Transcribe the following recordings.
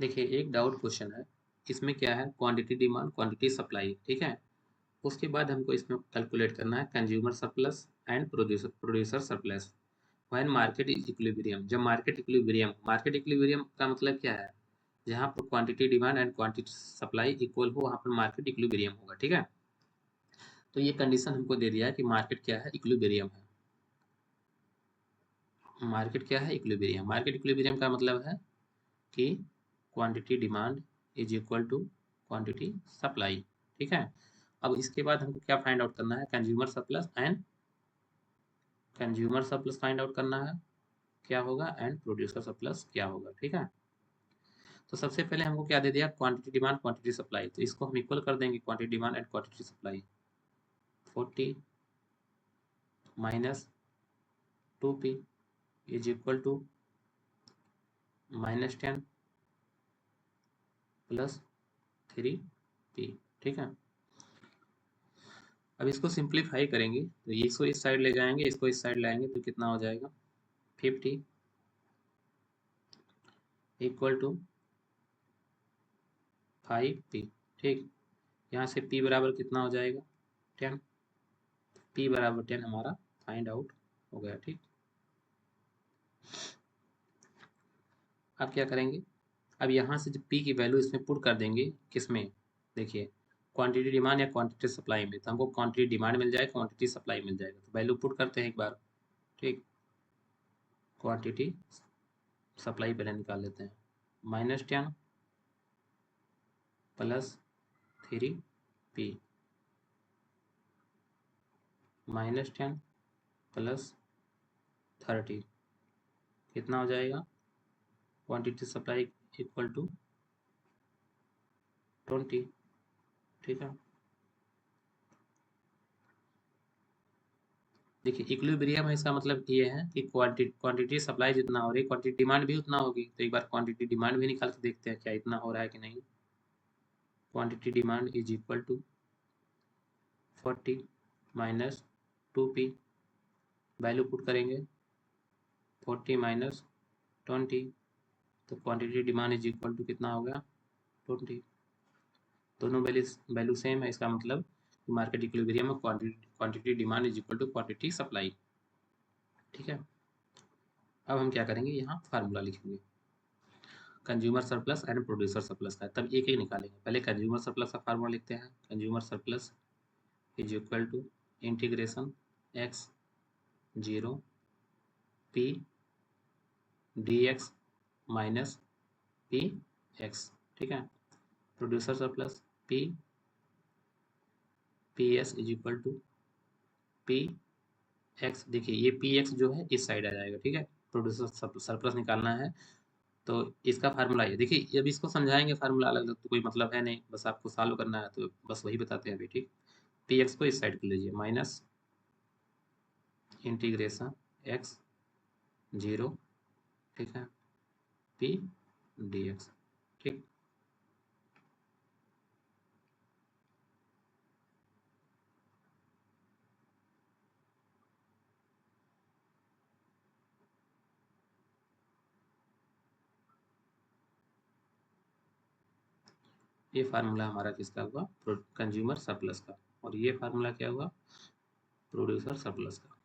देखिए एक doubt question है, इसमें क्या है क्वांटिटी डिमांड क्वांटिटी सप्लाई, ठीक है। उसके बाद हमको इसमें कैलकुलेट करना है consumer surplus and producer surplus when market is equilibrium. जब मार्केट इक्विलिब्रियम का मतलब क्या है, जहाँ पर quantity demand and quantity supply equal हो वहाँ पर मार्केट इक्विलिब्रियम होगा, ठीक है। तो ये कंडीशन हमको दे दिया है कि मार्केट क्या है, इक्विलिब्रियम है। मार्केट क्या है, इक्विलिब्रियम। मार्केट इक्विलिब्रियम का मतलब है कि quantity demand is equal to quantity supply, ठीक है। अब इसके बाद हमको क्या फाइंड आउट करना है, कंज्यूमर सरप्लस फाइंड आउट करना है क्या होगा, एंड प्रोड्यूसर सरप्लस क्या होगा, ठीक है। तो सबसे पहले हमको क्या दे दिया, क्वांटिटी डिमांड क्वांटिटी सप्लाई, तो इसको हम इक्वल कर देंगे quantity demand and quantity supply. 40 minus 2p is equal to -10 plus 3p, ठीक है। अब इसको सिंप्लीफाई करेंगे तो इसको इस साइड ले जाएंगे, इसको इस साइड लाएंगे तो कितना हो जाएगा, 50 इक्वल टू 5p, ठीक। यहाँ से p बराबर कितना हो जाएगा, 10। p बराबर 10 हमारा फाइंड आउट हो गया, ठीक। अब क्या करेंगे, अब यहाँ से जब p की वैल्यू इसमें पुट कर देंगे, किसमें, देखिए क्वांटिटी डिमांड या क्वांटिटी सप्लाई में, तो हमको क्वांटिटी डिमांड मिल जाएगा, क्वांटिटी सप्लाई मिल जाएगा। तो वैल्यू पुट करते हैं एक बार, ठीक। क्वांटिटी सप्लाई पहले निकाल लेते हैं, -10 प्लस 3p -10 प्लस 30 कितना हो जाएगा, क्वांटिटी सप्लाई इक्वल टू 20, ठीक है। देखिए इक्विलिब्रियम है, इसका मतलब ये है कि क्वांटिटी सप्लाई जितना हो रही है क्वांटिटी डिमांड भी उतना होगी। तो एक बार क्वांटिटी डिमांड भी निकाल के देखते हैं क्या इतना हो रहा है कि नहीं। Quantity demand is equal to 40 minus 2p, value put करेंगे 40 माइनस 20, तो quantity demand is equal to कितना हो गया, 20। दोनों वैल्यू सेम है, इसका मतलब मार्केट इक्विलिब्रियम में quantity demand is equal to quantity supply, ठीक है। अब हम क्या करेंगे, यहाँ फार्मूला लिखेंगे consumer surplus and producer surplus का, तब एक ही निकालेंगे। पहले कंज्यूमर सरप्लस का फार्मूला लिखते हैं, consumer surplus is equal to integration x 0 p dx minus p x, ठीक है। Producer surplus p ps is equal to p x, देखिए ये p x जो है इस साइड आ जाएगा, ठीक है। प्रोड्यूसर सरप्लस निकालना है तो इसका फार्मूला ये देखिए, अब इसको समझाएंगे फार्मूला अलग अलग तो कोई मतलब है नहीं, बस आपको सॉल्व करना है तो बस वही बताते हैं अभी, ठीक। पी एक्स को इस साइड कर लीजिए, माइनस इंटीग्रेशन एक्स 0, ठीक है, पी डी एक्स, ठीक। ये फार्मूला हमारा किसका हुआ, कंज्यूमर सरप्लस का, और ये फार्मूला क्या हुआ, प्रोड्यूसर सरप्लस का,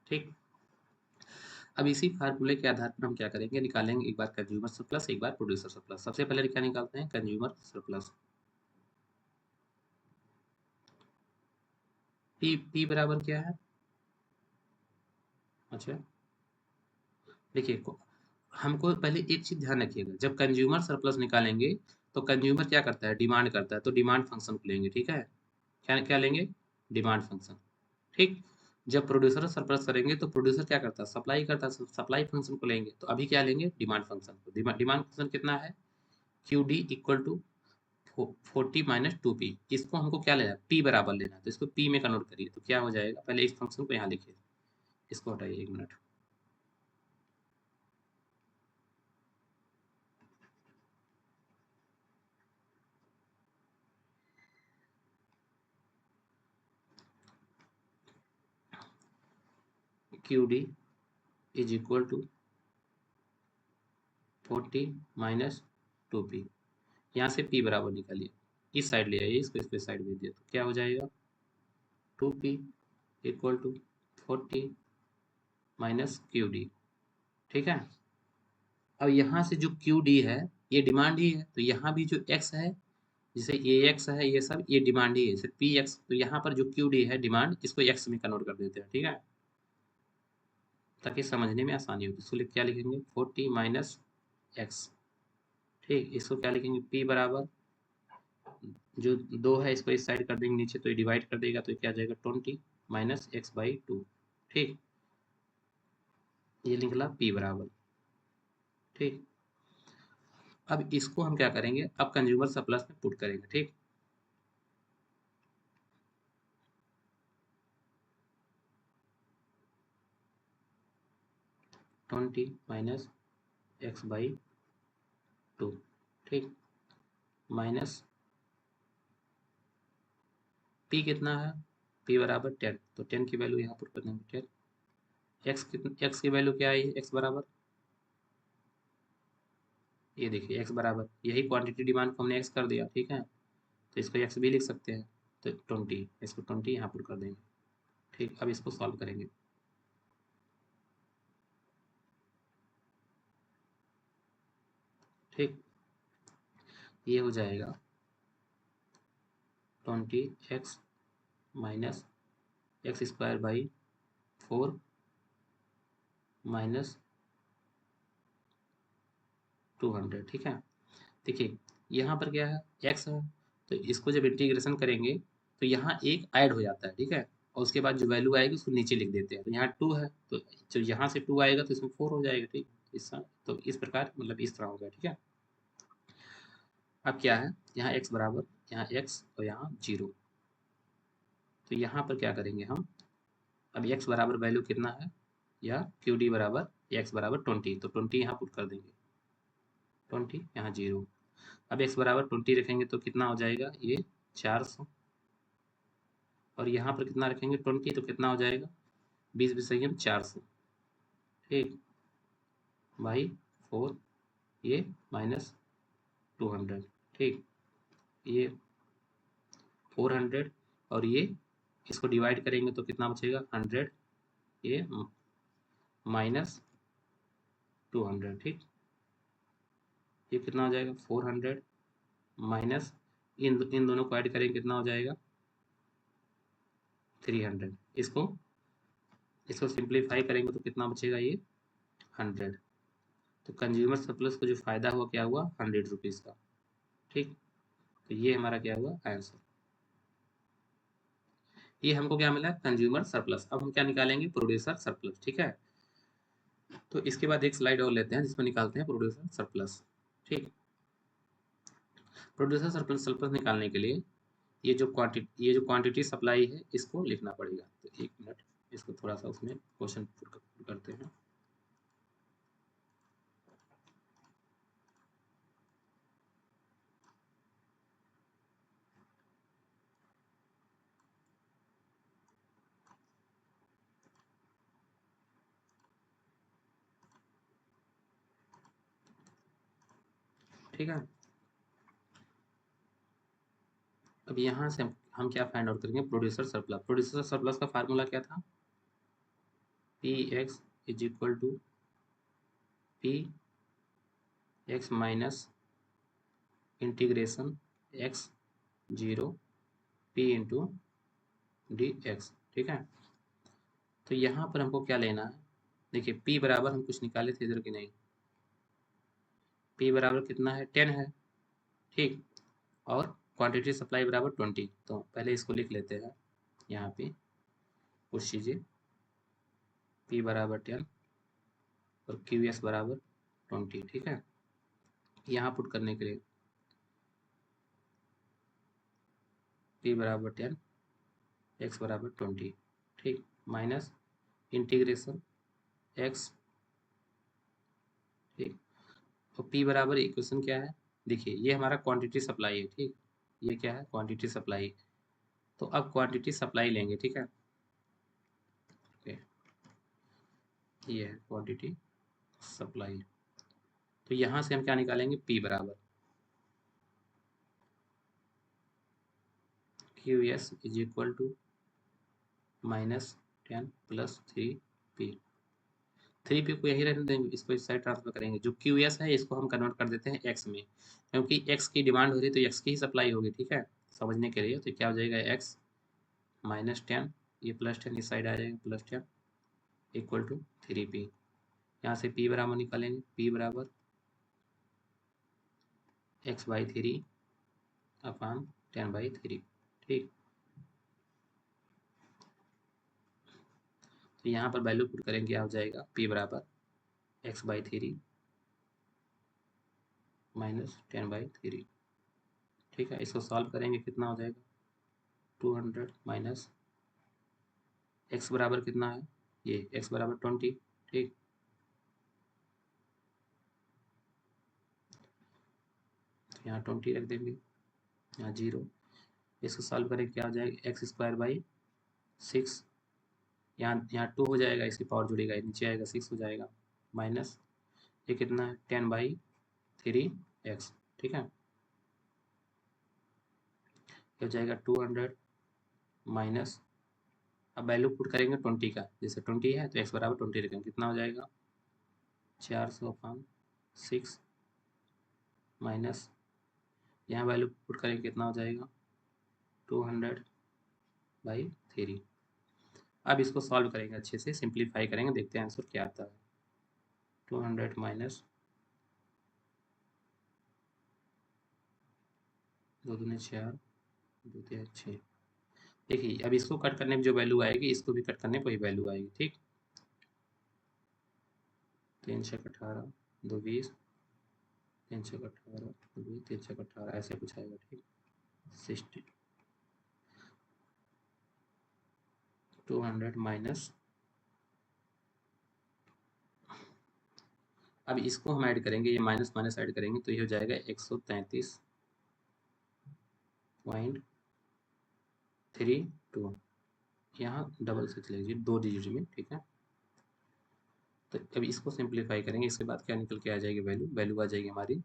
ठीक। अब इसी फार्मूले के आधार पर हम क्या करेंगे, निकालेंगे एक बार कंज्यूमर सरप्लस एक बार प्रोड्यूसर सरप्लस। सबसे पहले क्या निकालते हैं, कंज्यूमर सरप्लस। पी बराबर क्या है, अच्छा देखिए हमको पहले एक चीज ध्यान रखिएगा, जब कंज्यूमर सरप्लस निकालेंगे तो कंज्यूमर क्या करता है, डिमांड करता है, तो डिमांड फंक्शन को लेंगे, ठीक है। क्या क्या लेंगे, डिमांड फंक्शन, ठीक। जब प्रोड्यूसर सरप्लस करेंगे तो प्रोड्यूसर क्या करता है, सप्लाई करता है, सप्लाई फंक्शन को लेंगे। तो अभी क्या लेंगे, डिमांड फंक्शन को। डिमांड फंक्शन कितना है, Q D equal to 40 minus 2p, इसको हमको क्या लेना है, p बराबर लेना है, तो इसको p में कन्वर्ट करिए तो क्या हो जाएगा, पहले इस फंक्शन को यहाँ लिखिए, इसको हटाइए एक minute, Q D is equal to 40 minus 2p, यहाँ से p बराबर निकालिए, इस साइड ले आइए, इसको इस साइड भेज दिए तो क्या हो जाएगा 2p equal to 40 minus QD। ठीक है, अब यहाँ से जो QD है ये डिमांड ही है, तो यहाँ भी जो x है, जैसे AX है, ये सब ये डिमांड ही है, जैसे PX, तो यहाँ पर जो QD है डिमांड, इसको x में कन्वर्ट कर देते हैं। ठीक है, ताकि समझने में आसानी हो। इसको क्या लिखेंगे 40 माइनस x। ठीक, इसको क्या लिखेंगे p बराबर, जो 2 है इसको इस साइड कर देंगे नीचे, तो ये डिवाइड कर देगा, तो क्या आ जाएगा 20 माइनस x/2। ठीक, ये निकला p बराबर। ठीक, अब इसको हम क्या करेंगे, अब कंज्यूमर सरप्लस में पुट करेंगे। ठीक, ट्वेंटी माइनस x/2। ठीक, माइनस p कितना है, p बराबर 10, तो 10 की वैल्यू यहाँ पुट कर देंगे 10। x की वैल्यू क्या है, x बराबर, ये देखिए x बराबर, यही क्वांटिटी डिमांड को हमने x कर दिया। ठीक है, तो इसको x भी लिख सकते हैं, तो 20, इसको 20 यहाँ पुट कर देंगे। ठीक, अब इसको सॉल्व करेंगे। ठीक, ये हो जाएगा 20x माइनस x²/4 माइनस 200। ठीक है, देखिए यहाँ पर क्या है, x है, तो इसको जब इंटीग्रेशन करेंगे तो यहाँ एक ऐड हो जाता है। ठीक है, और उसके बाद जो वैल्यू आएगी उसको नीचे लिख देते हैं, तो यहाँ 2 है, तो जो यहाँ से 2 आएगा तो इसमें 4 हो जाएगा। ठीक, तो इस प्रकार, मतलब इस तरह होगा। ठीक है, अब क्या है, यहाँ x बराबर, यहाँ x और यहाँ 0, तो यहाँ पर क्या करेंगे हम, अब x बराबर वैल्यू कितना है, या QD बराबर x बराबर 20, तो 20 यहाँ पुट कर देंगे, 20 यहाँ 0। अब x बराबर 20 रखेंगे तो कितना हो जाएगा, ये 400, और यहाँ पर कितना रखेंगे 20, तो कितना हो जाएगा 20 बिसैयम 400। ठीक, बाई 4, ये माइनस 200। ठीक, ये 400, और ये इसको डिवाइड करेंगे तो कितना बचेगा 100, ये माइनस 200। ठीक, ये कितना हो जाएगा 400 माइनस, इन दोनों को ऐड करेंगे कितना हो जाएगा 300। इसको सिंप्लीफाई करेंगे तो कितना बचेगा, ये 100। तो कंज्यूमर सरप्लस को जो फायदा हुआ क्या हुआ, 100 रुपीज़ का। ठीक, तो ये हमारा क्या हुआ आंसर, ये हमको क्या मिला कंज्यूमर सरप्लस। अब हम क्या निकालेंगे, प्रोड्यूसर सरप्लस। ठीक है, तो इसके बाद एक स्लाइड और लेते हैं जिसमें निकालते हैं प्रोड्यूसर सरप्लस। ठीक, प्रोड्यूसर सरप्लस सरप्लस निकालने के लिए ये जो क्वांटिटी सप्लाई है इसको लिखना पड़ेगा। तो एक मिनट, इसको थोड़ा सा उसमें क्वेश्चन पुट करते हैं। ठीक है, अब यहाँ से हम क्या फाइंड आउट करेंगे, प्रोड्यूसर सरप्लस। प्रोड्यूसर सरप्लस का फार्मूला क्या था, Px is equal to Px minus integration x 0 P into dx। ठीक है, तो यहाँ पर हमको क्या लेना है, देखिए P बराबर हम कुछ निकाले थे इधर की नहीं, P बराबर कितना है 10 है। ठीक, और क्वांटिटी सप्लाई बराबर 20, तो पहले इसको लिख लेते हैं यहाँ पे, कुछ चीज़ें P बराबर 10 और QS बराबर 20। ठीक है, यहाँ पुट करने के लिए P बराबर 10, x बराबर 20। ठीक, माइनस इंटीग्रेशन x। ठीक, तो P बराबर इक्वेशन क्या है, देखिए ये हमारा क्वांटिटी सप्लाई है। ठीक, ये क्या है क्वांटिटी सप्लाई, तो अब क्वांटिटी सप्लाई लेंगे। ठीक है, ओके, ये है क्वांटिटी सप्लाई। तो यहाँ से हम क्या निकालेंगे, P बराबर QS is equal to -10 + 3P। 3P को यही रहने देंगे, इसको इस साइड ट्रांसफर करेंगे। जो QS है इसको हम कन्वर्ट कर देते हैं X में, क्योंकि X की डिमांड हो रही है तो X की ही सप्लाई होगी, ठीक है, समझने के लिए। तो क्या हो जाएगा, X -10, ये +10 इस साइड आ जाएगा, +10 इक्वल टू 3P। यहाँ से P बराबर निकालेंगे, P बराबर X/3 अपॉन 10/3, ठीक। तो यहाँ पर वैल्यू पुट करेंगे, क्या हो जाएगा, P बराबर X/3 -10/3, ठीक है। इसको सॉल्व करेंगे, कितना हो जाएगा, 200 माइनस x बराबर कितना है, ये x बराबर 20, ठीक। तो यहाँ 20 रख देंगे, यहाँ 0। इसको सॉल्व करें, क्या हो जाएगा, x²/6, यहाँ 2 हो जाएगा, इसकी पावर जुड़ेगा, नीचे आएगा 6 हो जाएगा, माइनस ये कितना है, 10/3x, ठीक है। हो जाएगा 200 माइनस, अब वैल्यू पुट करेंगे 20 का, जैसे 20 है तो x बराबर 20 रखेंगे, कितना हो जाएगा, 400/6 माइनस यहाँ वैल्यू पुट करेंगे, कितना हो जाएगा, 200/3। अब इसको सॉल्व करेंगे, अच्छे से सिंप्लीफाई करेंगे, देखते हैं आंसर क्या आता है। 200 माइनस 2 दूनी 4, 2 3 6। देखिए अब इसको कट करने में जो वैल्यू आएगी, इसको भी कट करने पर वही वैल्यू आएगी, ठीक। 3 6 18, 2 20, 3 6 18, 2 20, 3 6 18, ऐसे कुछ आएगा, ठीक। 60 200 माइनस, अब इसको हम ऐड करेंगे, ये माइनस माइनस ऐड करेंगे तो ये हो जाएगा 133.32, यहाँ डबल से चलेगी 2 डिजिट में, ठीक है। तो अभी इसको सिंप्लीफाई करेंगे, इसके बाद क्या निकल के आ जाएगी वैल्यू आ जाएगी हमारी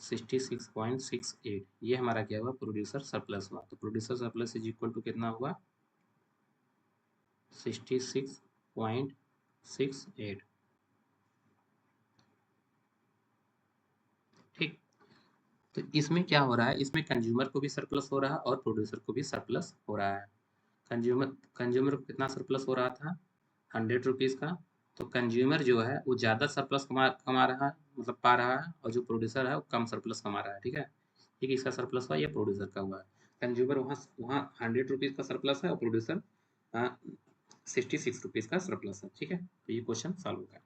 66.68। ये हमारा क्या हुआ, प्रोड्यूसर सरप्लस हुआ। तो producer surplus is equal to कितना हुआ, 66.68, ठीक। तो इसमें क्या हो रहा है, इसमें कंज्यूमर को भी सरप्लस हो रहा है और प्रोड्यूसर को भी सरप्लस हो रहा है। कंज्यूमर को कितना सरप्लस हो रहा था, 100 रुपीज़ का। तो कंज्यूमर जो है वो ज़्यादा सरप्लस कमा रहा है, मतलब पा रहा है, और जो प्रोड्यूसर है वो कम सरप्लस कमा रहा है, ठीक है। ठीक, इसका सरप्लस हुआ, ये प्रोड्यूसर का हुआ है। कंज्यूमर वहाँ वहाँ 100 रुपीज़ का सरप्लस है और प्रोड्यूसर 66 रुपीज़ का सरप्लस है, ठीक है। तो ये क्वेश्चन सॉल्व होगा।